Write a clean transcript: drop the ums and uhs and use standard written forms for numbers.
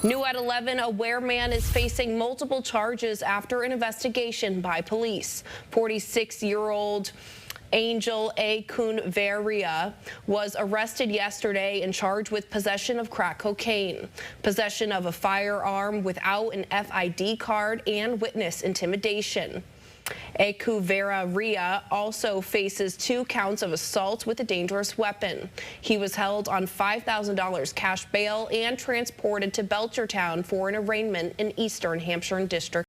New at 11, a Ware man is facing multiple charges after an investigation by police. 46-year-old Angel A. Ware was arrested yesterday and charged with possession of crack cocaine, possession of a firearm without an FID card, and witness intimidation. Ware also faces 2 counts of assault with a dangerous weapon. He was held on $5,000 cash bail and transported to Belchertown for an arraignment in Eastern Hampshire District.